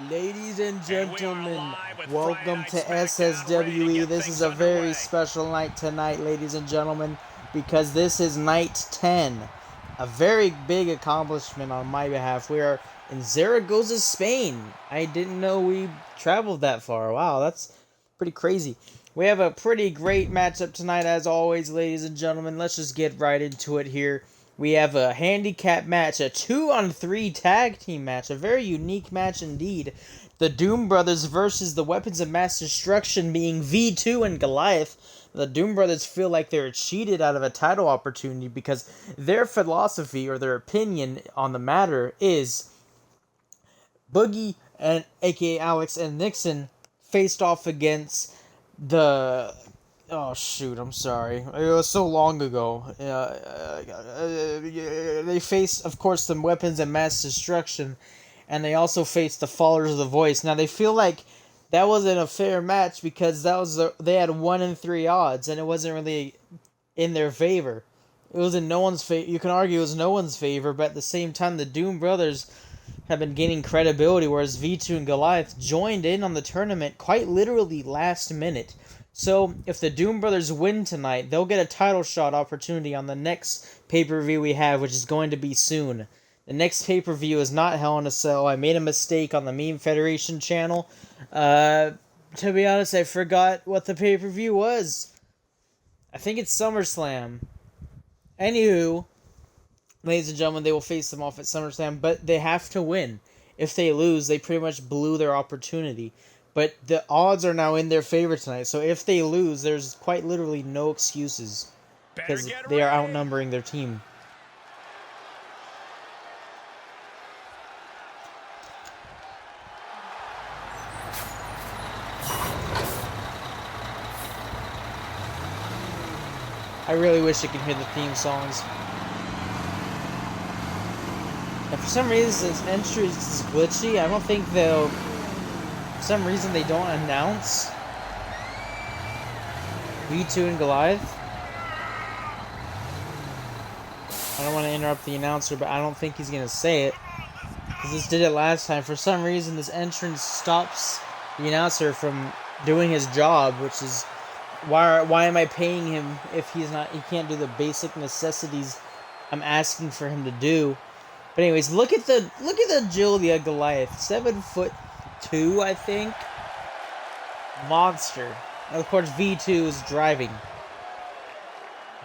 Ladies and gentlemen, welcome to SSWE. This is a very special night tonight, ladies and gentlemen, because this is night 10. A very big accomplishment on my behalf. We are in Zaragoza, Spain. I didn't know we traveled that far. Wow, that's pretty crazy. We have a pretty great matchup tonight, as always, ladies and gentlemen. Let's just get right into it here. We have a handicap match, a 2-on-3 tag team match, a very unique match indeed. The Doom Brothers versus the Weapons of Mass Destruction, being V2 and Goliath. The Doom Brothers feel like they're cheated out of a title opportunity because their philosophy or their opinion on the matter is Boogie and aka Alex and Nixon faced off against the... Oh, shoot, I'm sorry. It was so long ago. They faced, of course, the Weapons of Mass Destruction, and they also faced the Followers of the Voice. Now, they feel like that wasn't a fair match because they had 1-in-3 odds, and it wasn't really in their favor. It was in no one's favor. You can argue it was no one's favor, but at the same time, the Doom Brothers have been gaining credibility, whereas V2 and Goliath joined in on the tournament quite literally last minute. So, if the Doom Brothers win tonight, they'll get a title shot opportunity on the next pay-per-view we have, which is going to be soon. The next pay-per-view is not Hell in a Cell. I made a mistake on the Meme Federation channel. To be honest, I forgot what the pay-per-view was. I think it's SummerSlam. Anywho, ladies and gentlemen, they will face them off at SummerSlam, but they have to win. If they lose, they pretty much blew their opportunity. But the odds are now in their favor tonight, so if they lose, there's quite literally no excuses because they are outnumbering their team. I really wish I could hear the theme songs. And for some reason, this entry is glitchy. I don't think they'll... For some reason, they don't announce V2 and Goliath. I don't want to interrupt the announcer, but I don't think he's going to say it. Because this did it last time. For some reason, this entrance stops the announcer from doing his job, which is... Why am I paying him if he can't do the basic necessities I'm asking for him to do? But anyways, look at the agility of Goliath. 7'2", I think. Monster. And of course, V2 is driving.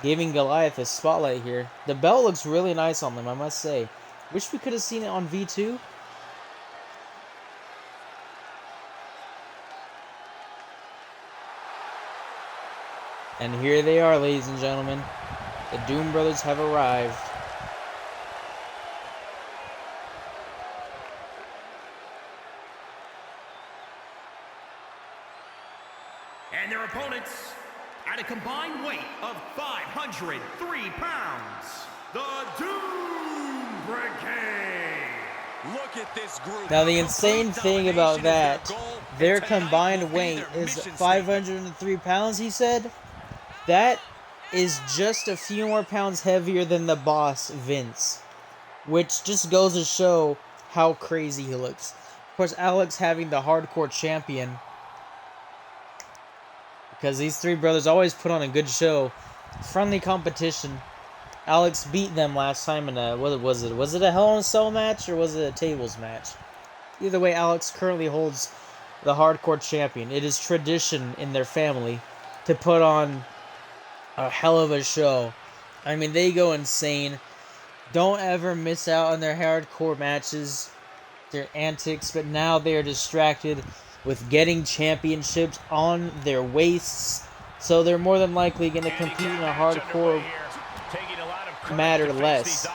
Giving Goliath a spotlight here. The belt looks really nice on them, I must say. Wish we could have seen it on V2. And here they are, ladies and gentlemen. The Doom Brothers have arrived. And their opponents, at a combined weight of 503 pounds, the Doom Brigade. Look at this group. Now, the insane thing about that, their combined weight is 503 pounds, he said. That is just a few more pounds heavier than the boss, Vince. Which just goes to show how crazy he looks. Of course, Alex having the hardcore champion. Because these three brothers always put on a good show. Friendly competition. Alex beat them last time in a... What was it? Was it a Hell in a Cell match or was it a tables match? Either way, Alex currently holds the hardcore champion. It is tradition in their family to put on a hell of a show. I mean, they go insane. Don't ever miss out on their hardcore matches, their antics, but now they are distracted with getting championships on their waists, so they're more than likely going to compete in a hardcore matter less.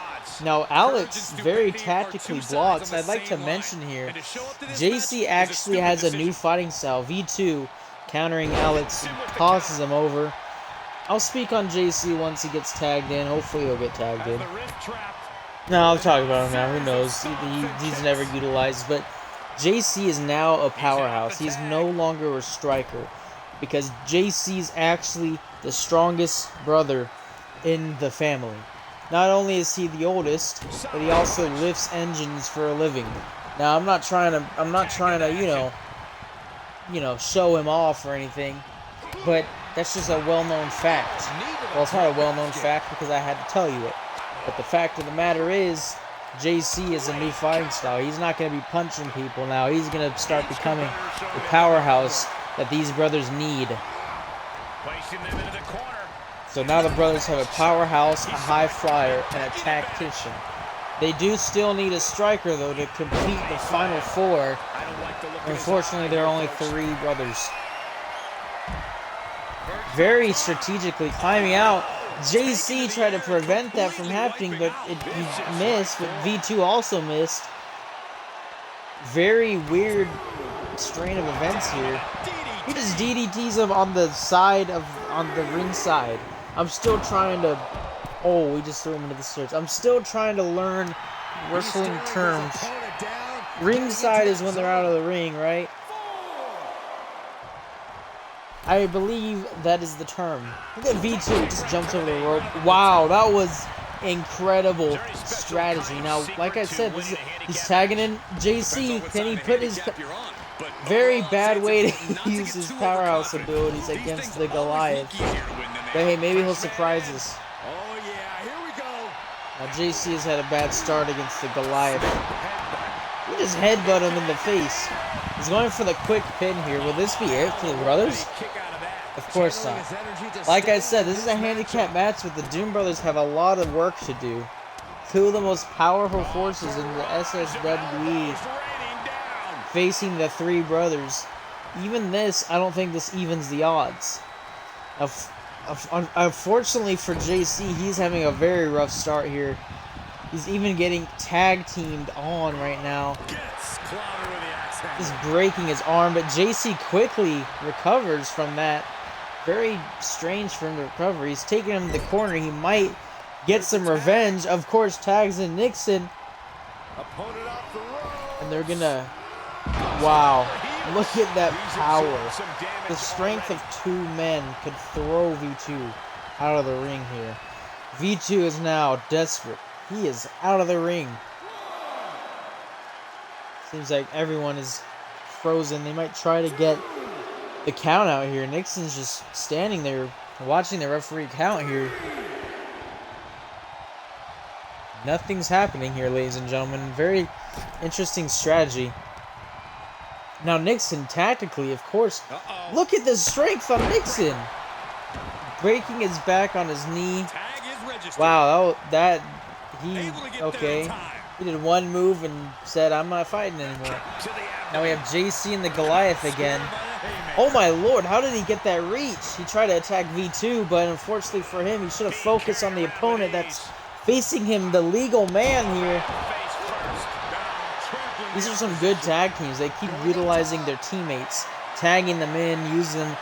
Now, Alex very tactically blocks. I'd like to mention here, JC actually has a new fighting style. V2 countering Alex tosses him over. I'll speak on JC once he gets tagged in. Hopefully he'll get tagged in. No, I'll talk about him now. Who knows? He's never utilized. But JC is now a powerhouse. He's no longer a striker. Because JC is actually the strongest brother in the family. Not only is he the oldest, but he also lifts engines for a living. Now I'm not trying to, show him off or anything, but that's just a well-known fact. Well, it's not a well-known fact because I had to tell you it. But the fact of the matter is, JC is a new fighting style. He's not going to be punching people now. He's going to start becoming the powerhouse that these brothers need. So now the brothers have a powerhouse, a high flyer, and a tactician. They do still need a striker, though, to complete the final four. Unfortunately, there are only 3 brothers. Very strategically climbing out. JC tried to prevent that from happening, but he missed. But V2 also missed. Very weird strain of events here. He just DDTs him on the ring side. I'm still trying to... Oh, we just threw him into the search. I'm still trying to learn wrestling terms. Ringside is when they're out of the ring, right? I believe that is the term. Look at V2, just jumps over the rope. Wow, that was incredible strategy. Now, like I said, he's tagging in JC. Can he put his... Very bad way to use his powerhouse abilities against the Goliath. But hey, maybe he'll surprise us. Now, JC has had a bad start against the Goliath. He just headbutt him in the face. He's going for the quick pin here. Will this be it for the brothers? Of course not. Like I said, this is a handicap match, but the Doom Brothers have a lot of work to do. 2 of the most powerful forces in the SSWE facing the 3 brothers. Even this, I don't think this evens the odds. Unfortunately for JC, he's having a very rough start here. He's even getting tag teamed on right now. He's breaking his arm, but JC quickly recovers from that. Very strange for him to recover. He's taking him to the corner. He might get some revenge. Of course, tags in Nixon. And they're gonna... Wow. Look at that power. The strength of 2 men could throw V2 out of the ring here. V2 is now desperate. He is out of the ring. Seems like everyone is frozen. They might try to get the count out here. Nixon's just standing there watching the referee count here. Nothing's happening here, ladies and gentlemen. Very interesting strategy. Now Nixon, tactically, of course. Look at the strength on Nixon. Breaking his back on his knee. Wow, okay. He did one move and said, I'm not fighting anymore. Now we have JC and the Goliath again. Oh my lord, how did he get that reach? He tried to attack V2, but unfortunately for him, he should have focused on the opponent that's facing him, the legal man here. These are some good tag teams. They keep utilizing their teammates, tagging them in, using them.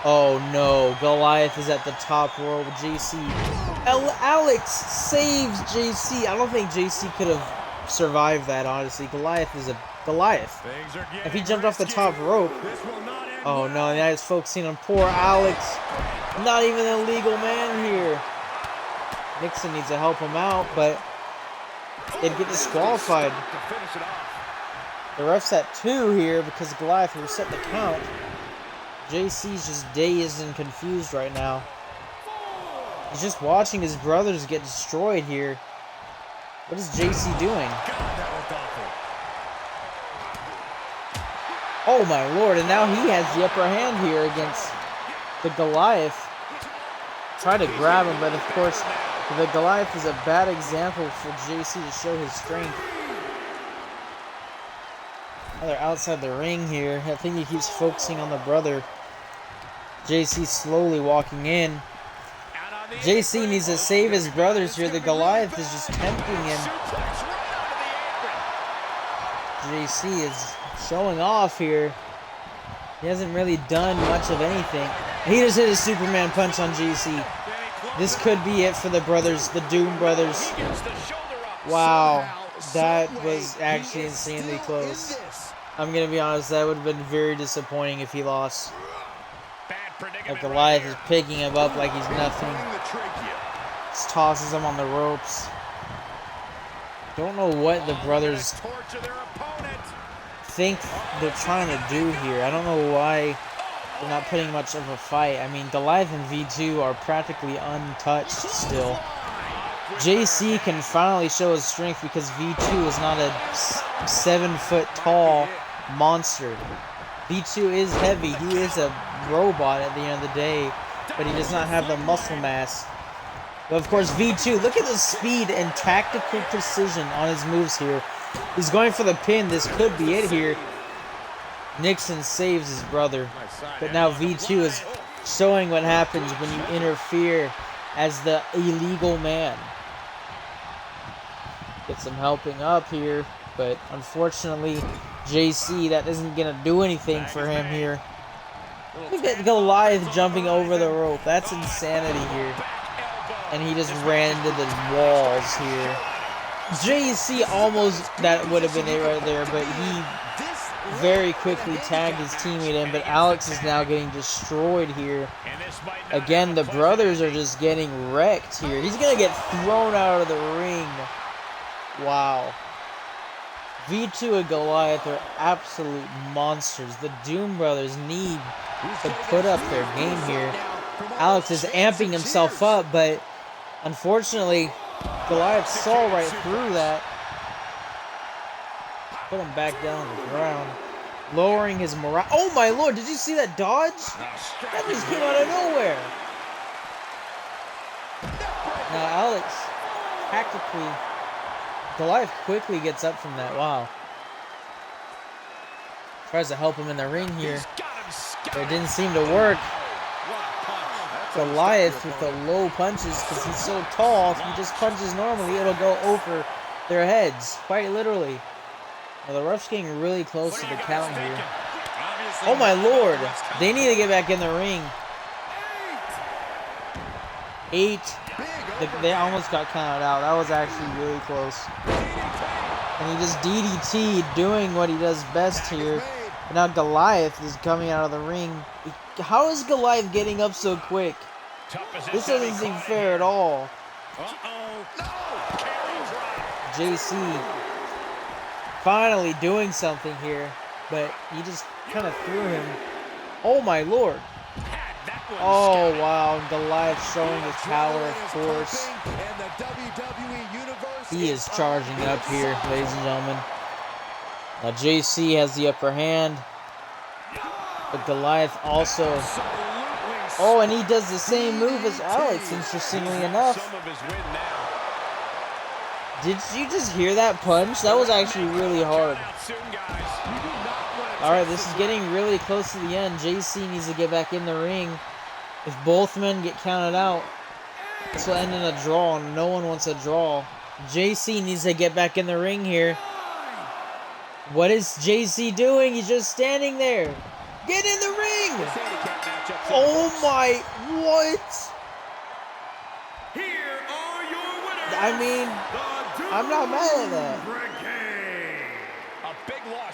Oh no, Goliath is at the top row with JC. Alex saves JC. I don't think JC could have survived that, honestly. Goliath is a Goliath. If he jumped off the top rope. Oh no, now he's focusing on poor Alex. Not even a legal man here. Nixon needs to help him out, but they'd get disqualified. The ref's at 2 here because Goliath reset the count. JC's just dazed and confused right now. He's just watching his brothers get destroyed here. What is JC doing? Oh my lord, and now he has the upper hand here against the Goliath. Try to grab him, but of course, the Goliath is a bad example for JC to show his strength. Now they're outside the ring here. I think he keeps focusing on the brother. JC slowly walking in. JC needs to save his brothers here. The Goliath is just tempting him. JC is showing off here. He hasn't really done much of anything. He just hit a Superman punch on JC. This could be it for the brothers, the Doom Brothers. Wow, that was actually insanely close. I'm going to be honest, that would have been very disappointing if he lost. Like Goliath is picking him up like he's nothing. Just tosses him on the ropes. Don't know what the brothers think they're trying to do here. I don't know why they're not putting much of a fight. I mean, Goliath and V2 are practically untouched still. JC can finally show his strength because V2 is not a 7-foot tall monster. V2 is heavy. He is a robot at the end of the day, but he does not have the muscle mass. But of course, V2, look at the speed and tactical precision on his moves here. He's going for the pin. This could be it here. Nixon saves his brother. But now V2 is showing what happens when you interfere as the illegal man. Get some helping up here, but unfortunately, JC, that isn't going to do anything for him here. Look at Goliath jumping over the rope. That's insanity here. And he just ran into the walls here. JC almost, that would have been it right there, but he very quickly tagged his teammate in, but Alex is now getting destroyed here. Again, the brothers are just getting wrecked here. He's going to get thrown out of the ring. Wow. V2 and Goliath are absolute monsters. The Doom Brothers need to put up their game here. Alex is amping himself up, but unfortunately, Goliath saw right through that. Put him back down on the ground, lowering his morale. Oh my lord, did you see that dodge? That just came out of nowhere. Now Alex, tactically, Goliath quickly gets up from that. Wow. Tries to help him in the ring here, but it didn't seem to work. Goliath with the low punches, because he's so tall, if he just punches normally, it'll go over their heads, quite literally. Well, the ref's getting really close to the count here. Oh my lord! They need to get back in the ring. 8. They almost got counted out. That was actually really close. And he just DDT'd, doing what he does best here. But now Goliath is coming out of the ring. How is Goliath getting up so quick? This doesn't seem fair at all. JC finally doing something here, but he just kind of threw him. Oh my lord. Oh wow, Goliath showing his power, of course. He is charging up here, ladies and gentlemen. Now JC has the upper hand, but Goliath also... Oh, and he does the same move as Alex, interestingly enough. Did you just hear that punch? That was actually really hard. Alright, this is getting really close to the end. JC needs to get back in the ring. If both men get counted out, this will end in a draw, and no one wants a draw. JC needs to get back in the ring here. What is JC doing? He's just standing there. Get in the ring! Oh my, what? Here are your winners. I mean, I'm not mad at that.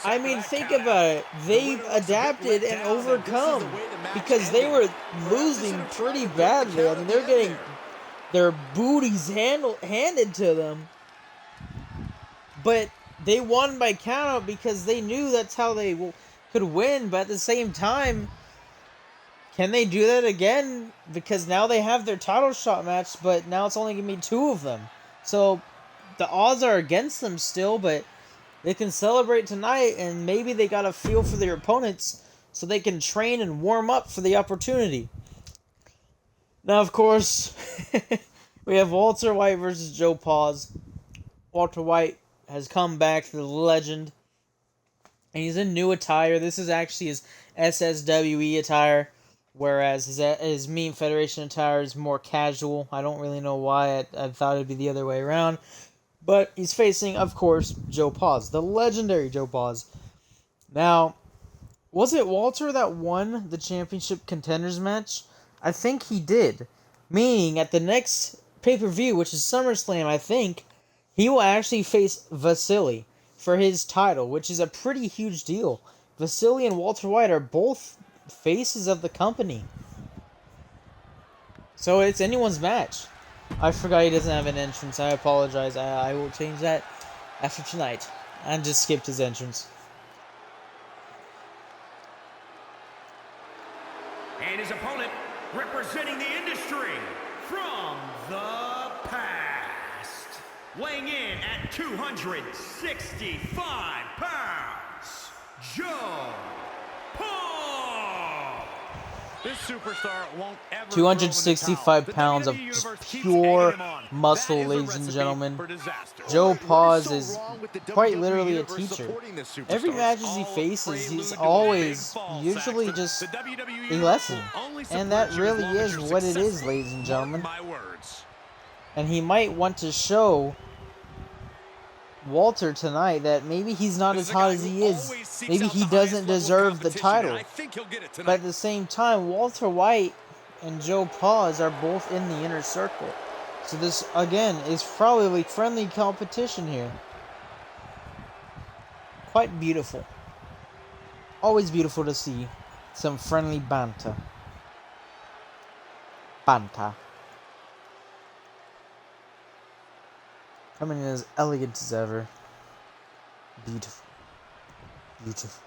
I mean, think about it. They've adapted and overcome because they were losing pretty badly. I mean, they're getting their booties handed to them. But they won by countout because they knew that's how they could win. But at the same time, can they do that again? Because now they have their title shot match, but now it's only going to be 2 of them. So the odds are against them still, but they can celebrate tonight, and maybe they got a feel for their opponents so they can train and warm up for the opportunity. Now, of course, we have Walter White versus Joe Paz. Walter White has come back to the legend, and he's in new attire. This is actually his SSWE attire, whereas his Meme Federation attire is more casual. I don't really know why. I thought it'd be the other way around. But he's facing, of course, Joe Paz, the legendary Joe Paz. Now, was it Walter that won the championship contenders match? I think he did. Meaning, at the next pay-per-view, which is SummerSlam, I think, he will actually face Vasily for his title, which is a pretty huge deal. Vasily and Walter White are both faces of the company. So it's anyone's match. I forgot he doesn't have an entrance. I apologize. I will change that after tonight. I just skipped his entrance. And his opponent, representing the industry from the past, weighing in at 265 pounds, Joe Paul. This superstar won't ever 265 pounds of just pure muscle, ladies and gentlemen. Joe Paul is quite literally a teacher. Every match he faces, he's always usually just a lesson. And that really is what it is, ladies and gentlemen. And he might want to show Walter tonight that maybe he's not as hot as he is. Maybe he doesn't deserve the title. But at the same time, Walter White and Joe Paul are both in the inner circle. So this, again, is probably friendly competition here. Quite beautiful. Always beautiful to see some friendly banter. Banter. Coming in as elegant as ever. Beautiful. Beautiful.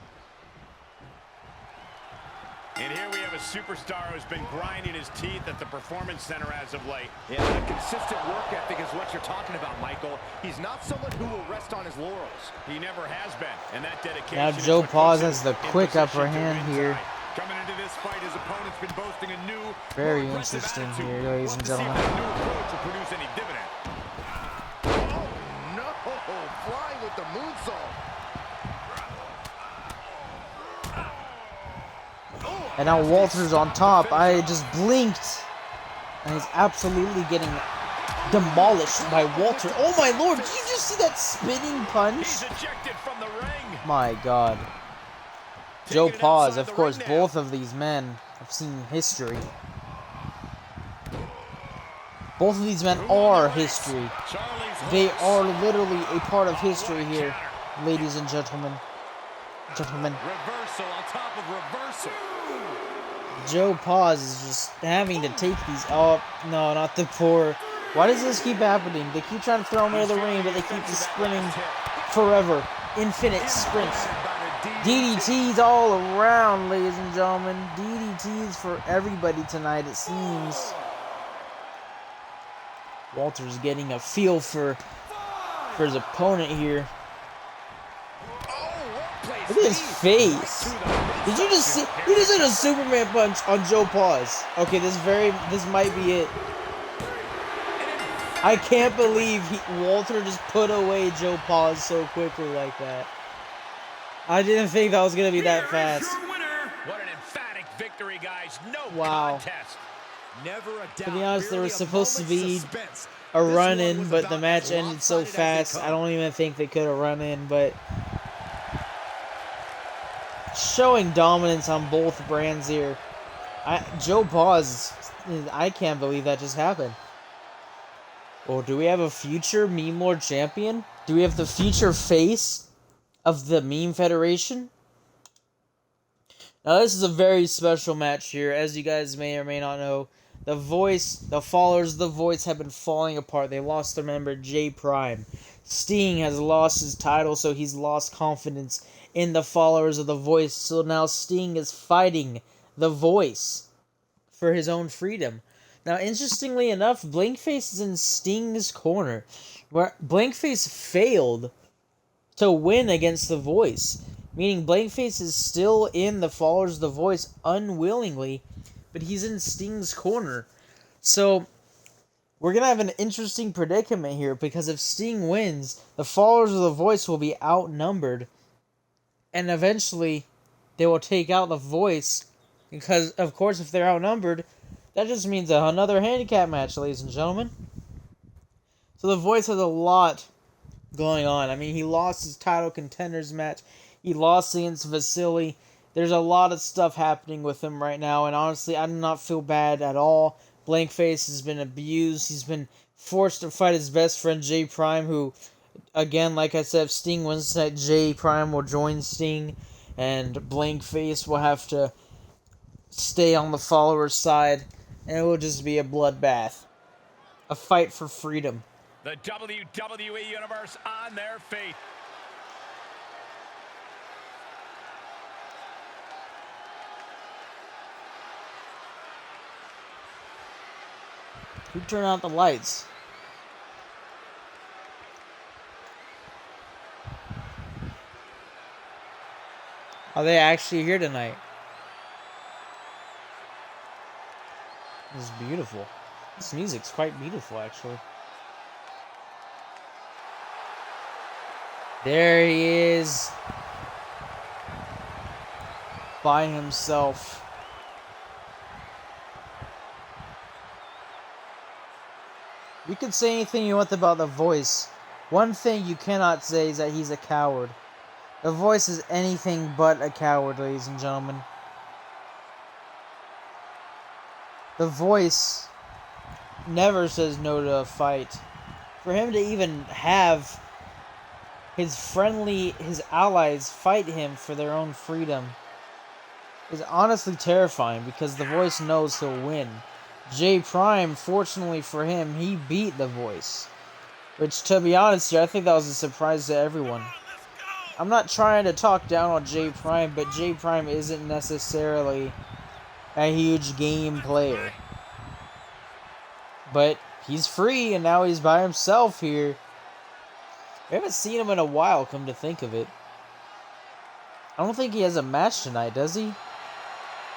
And here we have a superstar who's been grinding his teeth at the Performance Center as of late. Yeah, that consistent work ethic is what you're talking about, Michael. He's not someone who will rest on his laurels. He never has been, and that dedication. Now Joe Paul has the quick upper hand here. Coming into this fight, his opponent's been boasting a new, very interesting here, ladies and gentlemen. New approach will produce any dividend. Oh no! Flying with the moonsault. And now Walter's on top. I just blinked. And he's absolutely getting demolished by Walter. Oh my lord, did you just see that spinning punch? He's ejected from the ring. My god. Joe Paul, of course, both of these men have seen history. Both of these men are history. They are literally a part of history here, ladies and gentlemen. Reversal on top of reversal. Joe Paul is just having to take these. Oh, no, not the poor. Why does this keep happening? They keep trying to throw him into the ring, but they keep just sprinting forever. Infinite sprints. DDTs all around, ladies and gentlemen. DDTs for everybody tonight, it seems. Walter's getting a feel for his opponent here. Look at his face. Did you just see? He just did a Superman punch on Joe Paul. Okay, this might be it. I can't believe Walter just put away Joe Paul so quickly like that. I didn't think that was gonna be that fast. What an emphatic victory, guys. No wow. contest. Never a doubt. To be honest, there was supposed to be a run-in, but the match ended so fast, I don't even think they could have run in, but showing dominance on both brands here. Joe Paul, I can't believe that just happened. Or do we have a future Meme Lord champion? Do we have the future face of the Meme Federation? Now, this is a very special match here. As you guys may or may not know, the followers of The Voice have been falling apart. They lost their member, J Prime. Sting has lost his title, so he's lost confidence in the followers of The Voice. So now Sting is fighting The Voice for his own freedom. Now, interestingly enough, Blankface is in Sting's corner, where Blankface failed to win against The Voice, meaning Blankface is still in the followers of The Voice unwillingly, but he's in Sting's corner. So, we're going to have an interesting predicament here, because if Sting wins, the followers of The Voice will be outnumbered, and eventually they will take out The Voice, because, of course, if they're outnumbered, that just means another handicap match, ladies and gentlemen. So The Voice has a lot going on. I mean, he lost his title contenders match. He lost against Vasily. There's a lot of stuff happening with him right now, and honestly, I do not feel bad at all. Blankface has been abused. He's been forced to fight his best friend, J Prime, who, again, like I said, if Sting wins tonight, J Prime will join Sting, and Blankface will have to stay on the followers' side, and it will just be a bloodbath. A fight for freedom. The WWE Universe on their feet. Who turned out the lights? Are they actually here tonight? This is beautiful. This music's quite beautiful, actually. There he is. By himself. You can say anything you want about The Voice. One thing you cannot say is that he's a coward. The Voice is anything but a coward, ladies and gentlemen. The Voice never says no to a fight. For him to even have his allies fight him for their own freedom is honestly terrifying, because The Voice knows he'll win. J Prime, fortunately for him, he beat The Voice. Which, to be honest here, I think that was a surprise to everyone. I'm not trying to talk down on J Prime, but J Prime isn't necessarily a huge game player. But he's free, and now he's by himself here. We haven't seen him in a while, come to think of it. I don't think he has a match tonight, does he?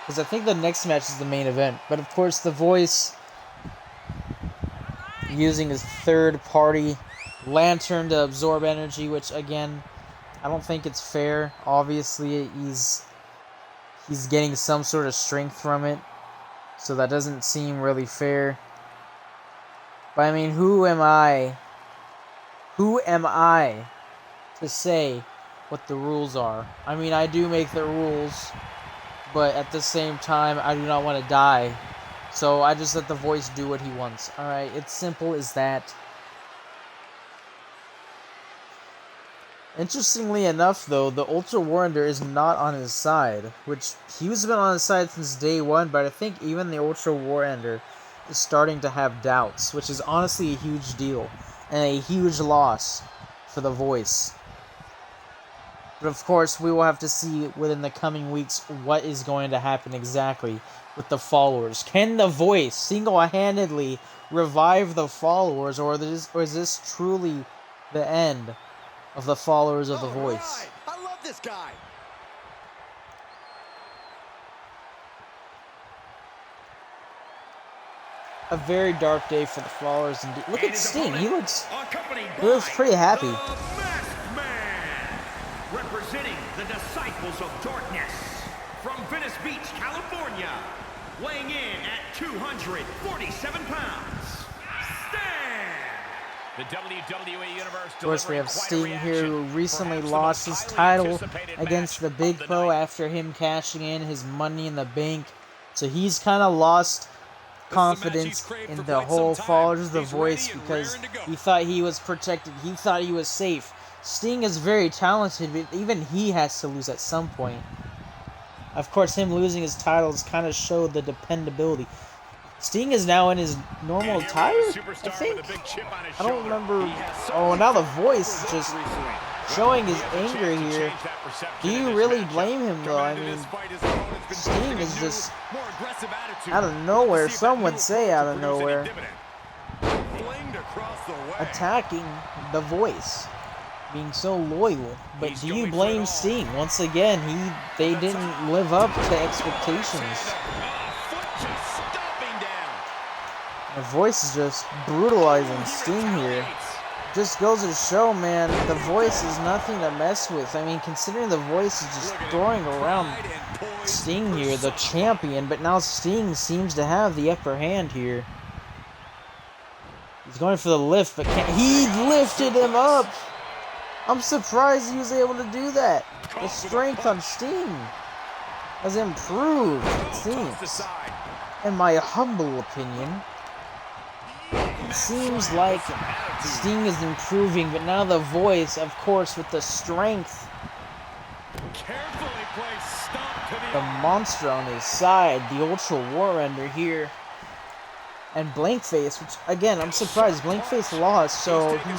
Because I think the next match is the main event. But of course, The Voice using his third-party lantern to absorb energy, which, again, I don't think it's fair. Obviously, he's getting some sort of strength from it, so that doesn't seem really fair. But I mean, who am I to say what the rules are? I mean, I do make the rules, but at the same time, I do not want to die. So I just let The Voice do what he wants. Alright, it's simple as that. Interestingly enough, though, the Ultra Warrender is not on his side, which he's been on his side since day one, but I think even the Ultra Warrender is starting to have doubts, which is honestly a huge deal, and a huge loss for The Voice. But of course, we will have to see within the coming weeks what is going to happen exactly with the followers. Can The Voice single-handedly revive the followers, or is this truly the end of the followers of The Voice? Right. I love this guy. A very dark day for the followers. Indeed. Look at Sting. He looks pretty happy. The Masked Man, representing the Disciples of Darkness from Venice Beach, California, weighing in at 247 pounds, Sting. The WWE Universe. Of course, we have Sting here, who recently lost his title against the Big Pro after him cashing in his Money in the Bank. So he's kind of lost confidence in the whole followers of The Voice, because he thought he was protected. He thought he was safe. Sting is very talented, but even he has to lose at some point. Of course, him losing his titles kind of showed the dependability. Sting is now in his normal attire, I think. I don't remember. Oh, now The Voice is just showing his anger here. Do you really blame him, though? I mean, Sting is just out of nowhere. Some would say out of nowhere, attacking The Voice, being so loyal. But do you blame Sting? Once again, they didn't live up to expectations. The Voice is just brutalizing Sting here. Just goes to show, man, The Voice is nothing to mess with. I mean, considering The Voice is just throwing around Sting here, the champion, but now Sting seems to have the upper hand here. He's going for the lift, but he lifted him up! I'm surprised he was able to do that. The strength on Sting has improved, it seems. In my humble opinion, it seems like Sting is improving, but now The Voice, of course, with the strength, the monster on his side, the Ultra Warrender here, and Blankface, which, again, I'm surprised. Blankface lost, so he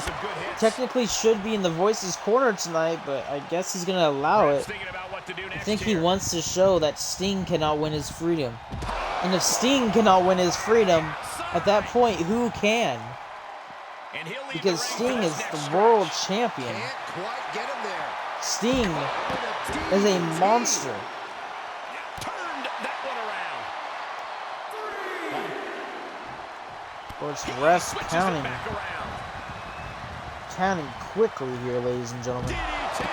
technically should be in The Voice's corner tonight, but I guess he's going to allow it. I think he wants to show that Sting cannot win his freedom. And if Sting cannot win his freedom, At that point, who can? And he'll lead Because the Sting ring is for this next the world stretch. champion. Can't quite get him there. Sting is a monster. Turned that one around. Of course, refs Switches it counting. back around. Counting quickly here, ladies and gentlemen. DDT.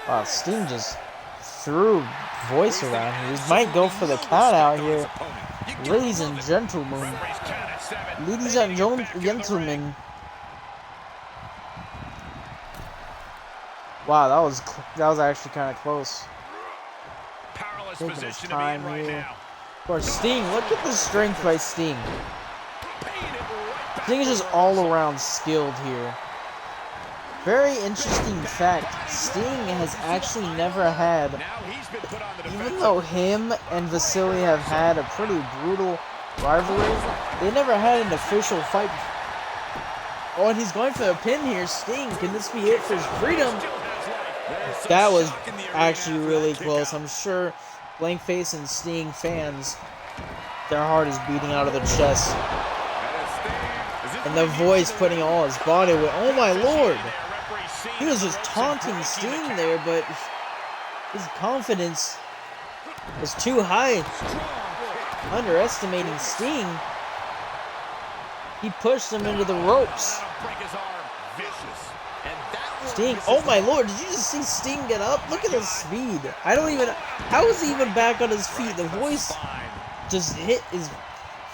Wow, Sting just threw voice around here. He might go for the count out here. Ladies and gentlemen. Ladies and gentlemen. Wow, that was actually kind of close. Powerless Taking his position time to be in right here. now. Of course, Sting. Look at the strength by Sting. Paying it right back Sting is just for all reversal. around skilled here. Very interesting fact, Sting has actually never had, Now he's been put on the even defensive. though him and Vasily have had a pretty brutal rivalry, they never had an official fight. Oh, and he's going for the pin here. Sting, can this be it for his freedom? That was actually really close. I'm sure Blankface and Sting fans, their heart is beating out of their chest. And the voice putting all his body weight. Oh my lord! He was just taunting Sting there, but his confidence was too high. Underestimating Sting. He pushed him into the ropes. Sting, oh my lord, did you just see Sting get up? Look at the speed. How is he even back on his feet? The voice just hit his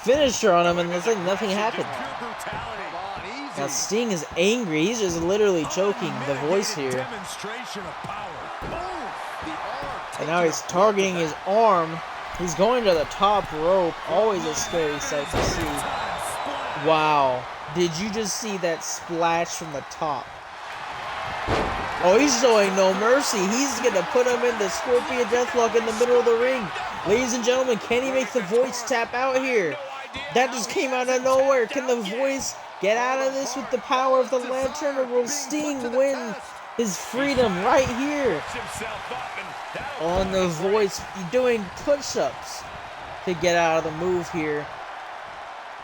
finisher on him and it's like nothing happened. Now Sting is angry. He's just literally choking the voice here. And now he's targeting his arm. He's going to the top rope. Always a scary sight to see. Wow. Did you just see that splash from the top? Oh, he's showing no mercy. He's going to put him in the Scorpion Deathlock in the middle of the ring. Ladies and gentlemen, can he make the voice tap out here? That just came out of nowhere. Can the voice get out of this with the power of the lantern, or will Sting win his freedom right here? On the voice, doing push-ups to get out of the move here.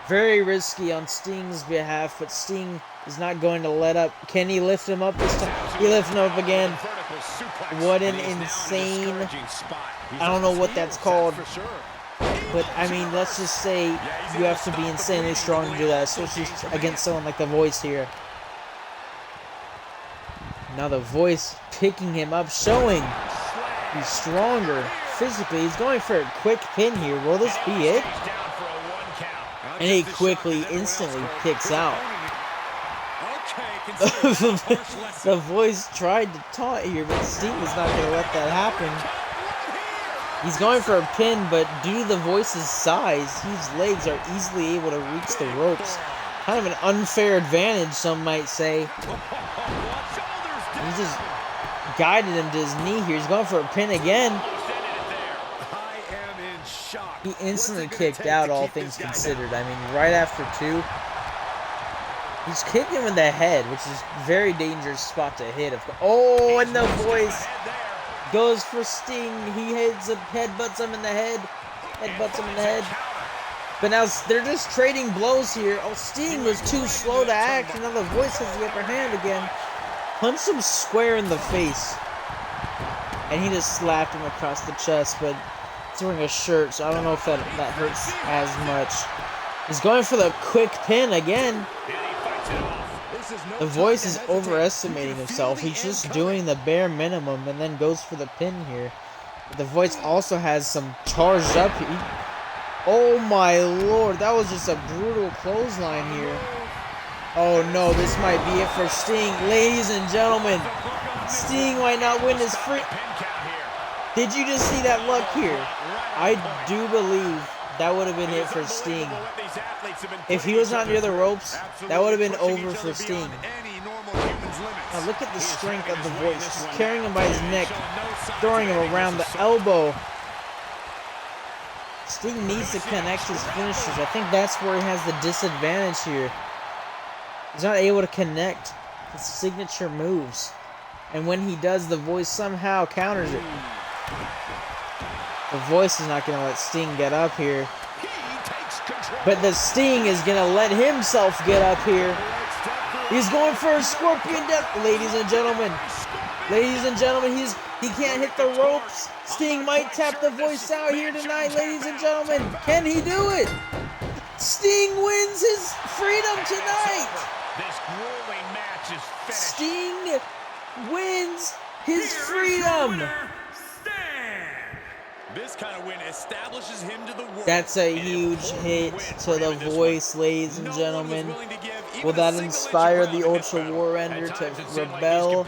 Very risky on Sting's behalf, but Sting is not going to let up. Can he lift him up this time? He lifts him up again. What an insane... I don't know what that's called. But, I mean, let's just say you have to be insanely strong to do that, especially against someone like the voice here. Now the voice picking him up, showing he's stronger physically. He's going for a quick pin here. Will this be it? And he quickly, instantly kicks out. The voice tried to taunt here, but Sting was not going to let that happen. He's going for a pin, but due to the voice's size, his legs are easily able to reach the ropes. Kind of an unfair advantage, some might say. He just guided him to his knee here. He's going for a pin again. He instantly kicked out, all things considered. I mean, right after two. He's kicking him in the head, which is a very dangerous spot to hit. Oh, and the voice goes for Sting. He headbutts him in the head. Headbutts him in the head. But now they're just trading blows here. Oh, Sting was too slow to act. And now the voice has the upper hand again. Punched him square in the face. And he just slapped him across the chest. But he's wearing a shirt, so I don't know if that hurts as much. He's going for the quick pin again. The voice is overestimating himself. He's just doing the bare minimum and then goes for the pin here. But the voice also has some charged up. Oh my lord, that was just a brutal clothesline here. Oh no, this might be it for Sting. Ladies and gentlemen, Sting might not win his free... Did you just see that luck here? I do believe that would have been it for Sting. If he was not near the ropes, that would have been over for Sting. Now look at the strength of the voice. Just carrying him by his neck, throwing him around the elbow. Sting needs to connect his finishes. I think that's where he has the disadvantage here. He's not able to connect his signature moves. And when he does, the Voice somehow counters it. The Voice is not going to let Sting get up here. But the Sting is going to let himself get up here. He's going for a Scorpion Death, ladies and gentlemen. Ladies and gentlemen, he can't hit the ropes. Sting might tap the Voice out here tonight, ladies and gentlemen. Can he do it? Sting wins his freedom tonight. This grueling match is finished. Sting wins his freedom. This kind of win establishes him to the world. That's a huge hit to the Voice, ladies and gentlemen. Will that inspire the Ultra War Ender to rebel?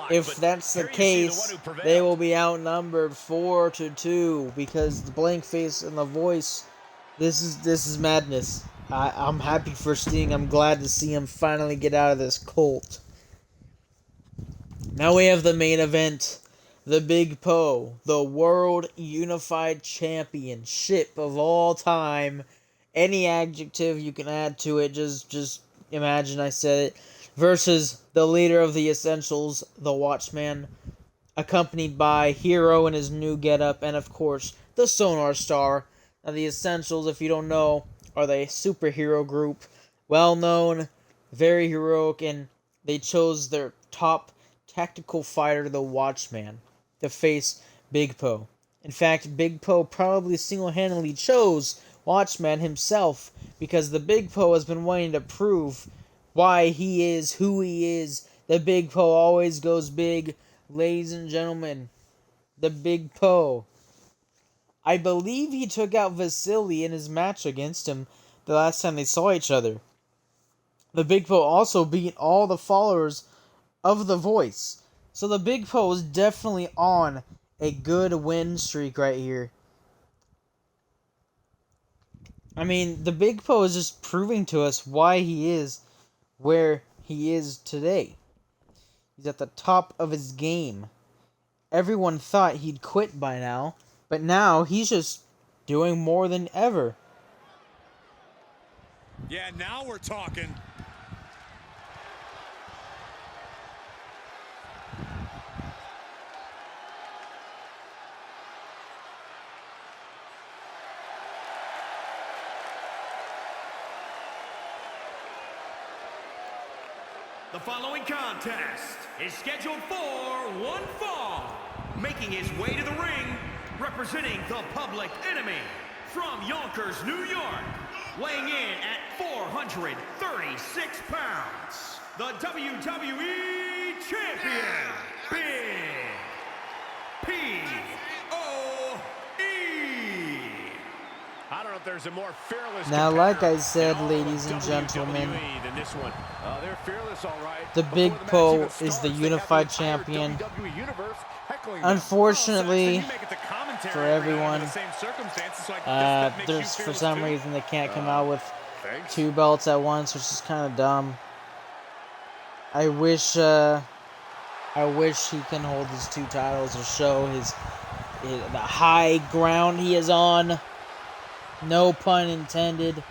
If that's the case, they will be outnumbered 4-2 because the Blankface and the Voice. This is madness. I'm happy for Sting. I'm glad to see him finally get out of this cult. Now we have the main event. The Big Po, the World Unified Championship of all time. Any adjective you can add to it, just imagine I said it. Versus the leader of the Essentials, the Watchman, accompanied by Hero in his new getup, and of course, the Sonar Star. Now the Essentials, if you don't know, are the superhero group. Well known, very heroic, and they chose their top tactical fighter, the Watchman, to face Big Po. In fact, Big Po probably single-handedly chose Watchman himself because the Big Po has been wanting to prove why he is who he is. The Big Po always goes big. Ladies and gentlemen, the Big Po. I believe he took out Vasily in his match against him the last time they saw each other. The Big Po also beat all the followers of The Voice. So the Big Po is definitely on a good win streak right here. I mean, the Big Po is just proving to us why he is where he is today. He's at the top of his game. Everyone thought he'd quit by now, but now he's just doing more than ever. Yeah, now we're talking. The following contest is scheduled for one fall. Making his way to the ring, representing the Public Enemy from Yonkers, New York, weighing in at 436 pounds, the WWE Champion, Big P.O.E. I don't know if there's a more fearless now, like I said, ladies and gentlemen, than this one. They're fearless, all right. the Big Po is the unified champion. Unfortunately, for everyone, there's for some reason they can't come out with two belts at once, which is kind of dumb. I wish he can hold his two titles or show the high ground he is on. No pun intended.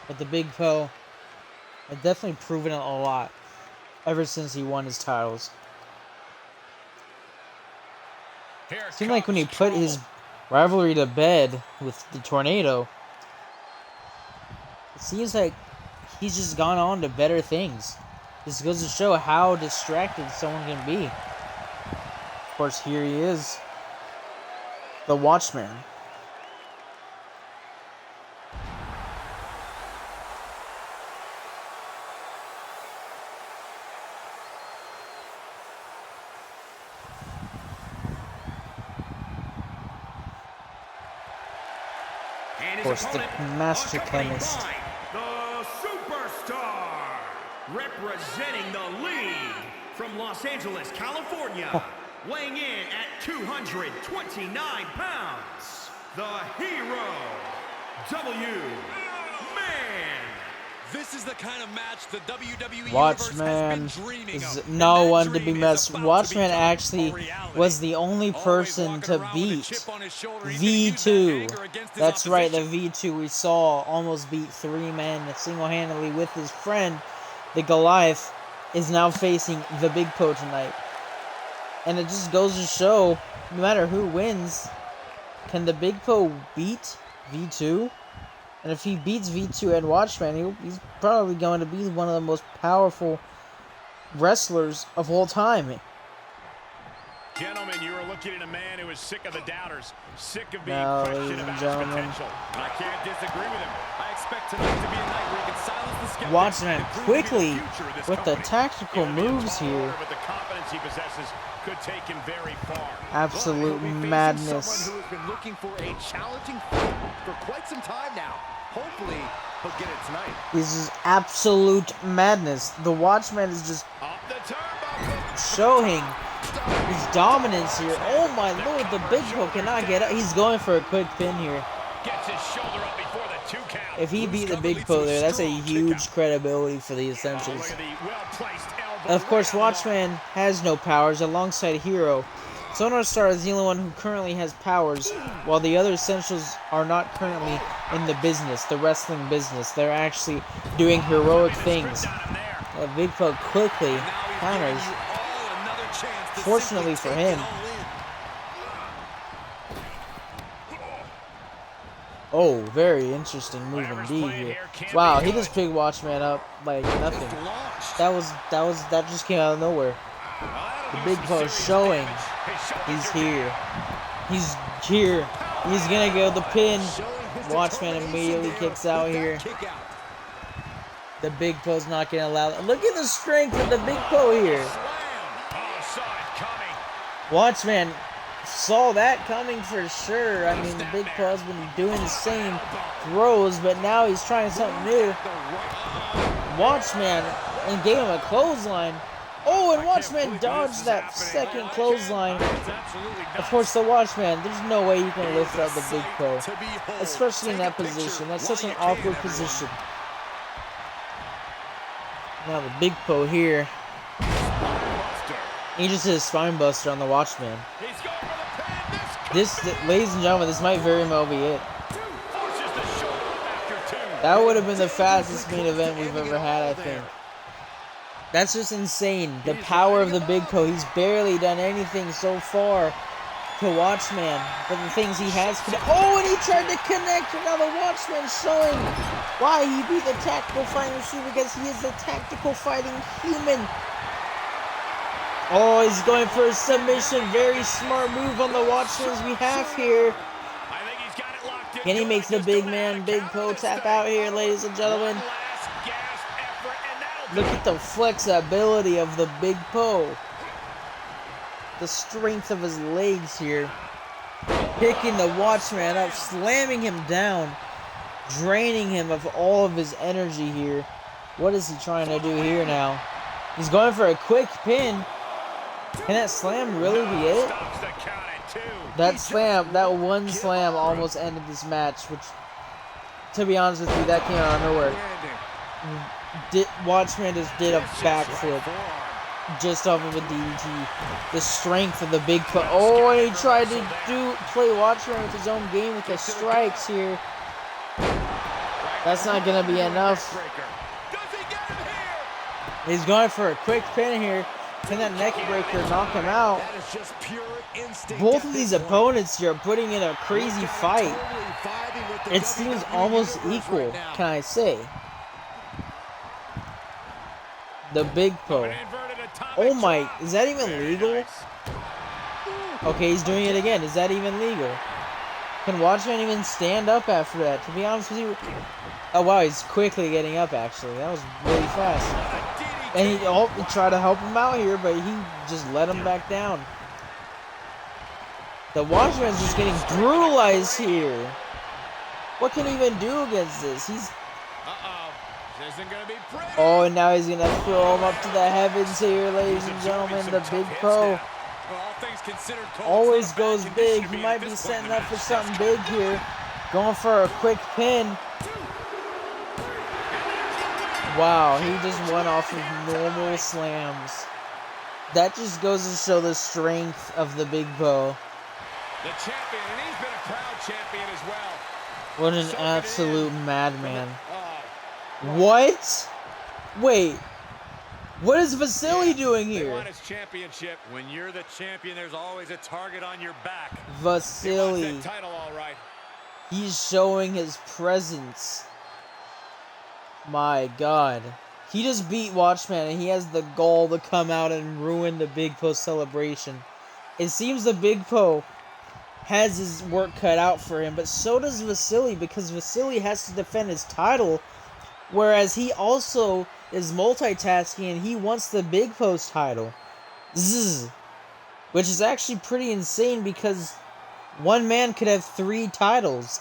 But the Big Po has definitely proven it a lot ever since he won his titles. It seemed like when he put his rivalry to bed with the Tornado, it seems like he's just gone on to better things. This goes to show how distracted someone can be. Of course, here he is, the Watchman. Of course, the Master Chemist. The Superstar, representing the League from Los Angeles, California, weighing in at 229 pounds, the Hero, W-Man This is the kind of match the WWE Watchman is no one to be messed. Watchman actually was the only person to beat V2. That's right, the V2 we saw almost beat 3 men single-handedly with his friend. The Goliath is now facing the Big Po tonight. And it just goes to show, no matter who wins, can the Big Po beat V2? And if he beats V2 and Watchman, he's probably going to be one of the most powerful wrestlers of all time. Gentlemen, you are looking at a man who is sick of the doubters, sick of being Now, questioned about his potential. I can't disagree with him. I expect tonight to be a night where he can silence the skeptics. Watchman quickly with the tactical moves here. But the confidence he possesses could take him very far. Absolute madness. Someone who has been looking for a challenging fight for quite some time now. Hopefully, he'll get it tonight. This is absolute madness. The Watchman is just Up the turnbuckle. showing his dominance here. Oh my lord, the Big Po cannot get up. He's going for a quick pin here. Gets his shoulder up before the 2 count. If he beat the Big Po there, that's a huge credibility for the Essentials. Look at the well-placed elbow. Of course, Watchman has no powers alongside Hero. Sonar Star is the only one who currently has powers, while the other Essentials are not currently in the business, the wrestling business. They're actually doing heroic things. Big Po quickly counters. Fortunately for him. Oh, very interesting move indeed here. Wow, he just picked Watchman up like nothing. That just came out of nowhere. The Big Po showing he's here. He's here. He's gonna go the pin. Watchman immediately kicks out here. The Big Po's not gonna allow that. Look at the strength of the Big Po here. Watchman saw that coming for sure. I mean, the Big Po's been doing the same throws, but now he's trying something new. Watchman and gave him a clothesline. Oh, and Watchman dodged that second clothesline. Of course, the Watchman, there's no way you can lift up the Big Po, especially in that position. That's such an awkward position. Now the Big Po here. He just did a spine buster on the Watchman. This, ladies and gentlemen, this might very well be it. That would have been the fastest main event we've ever had, I think. That's just insane. The power of the Big Po. He's barely done anything so far to Watchman, but the things he has. Oh, and he tried to connect. Now the Watchman showing why he beat the tactical fighting machine, because he is a tactical fighting human. Oh, he's going for a submission. Very smart move on the Watchman's behalf here. And he makes the big man, Big Po, tap out here, ladies and gentlemen. Look at the flexibility of the Big Po. The strength of his legs here. Picking the Watchman up, slamming him down, draining him of all of his energy here. What is he trying to do here now? He's going for a quick pin. Can that slam really be it? That slam, that one slam almost ended this match, which, to be honest with you, that came out of nowhere. Watchman just did a backflip just off of a DDT. The strength of the Big Po. Oh, and he tried to play Watchman with his own game with the strikes here. That's not going to be enough. He's going for a quick pin here. Can that neck breaker knock him out? Both of these opponents here are putting in a crazy fight. It seems almost equal, can I say? The Big Po. Oh my, is that even legal? Okay, he's doing it again. Is that even legal? Can Watchman even stand up after that? To be honest with you. Oh wow, he's quickly getting up actually. That was really fast. And he tried to help him out here, but he just let him back down. The Watchman's just getting brutalized here. What can he even do against this? He's... Oh, and now he's going to throw him up to the heavens here, ladies and gentlemen. The Big Po always goes big. He might be setting up for something big here. Going for a quick pin. Wow, he just went off of normal slams. That just goes to show the strength of the Big Bo. The champion, and he's been a proud champion as well. What an absolute madman. What? Wait. What is Vasily doing They here? want his championship. When you're the champion, there's always a target on your back. Vasily. He wants that title, all right. He's showing his presence. My God. He just beat Watchman and he has the gall to come out and ruin the Big Po celebration. It seems the Big Po has his work cut out for him, but so does Vasily, because Vasily has to defend his title, whereas he also is multitasking and he wants the Big Po's title. Zzz. Which is actually pretty insane because one man could have 3 titles.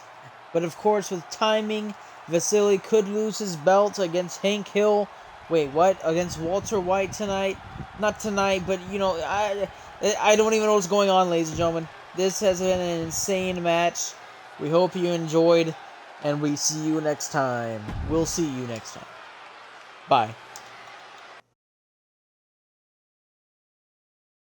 But of course, with timing, Vasily could lose his belt against Hank Hill. Wait, what? Against Walter White tonight? Not tonight, but you know, I don't even know what's going on, ladies and gentlemen. This has been an insane match. We hope you enjoyed, and we see you next time. We'll see you next time. Bye.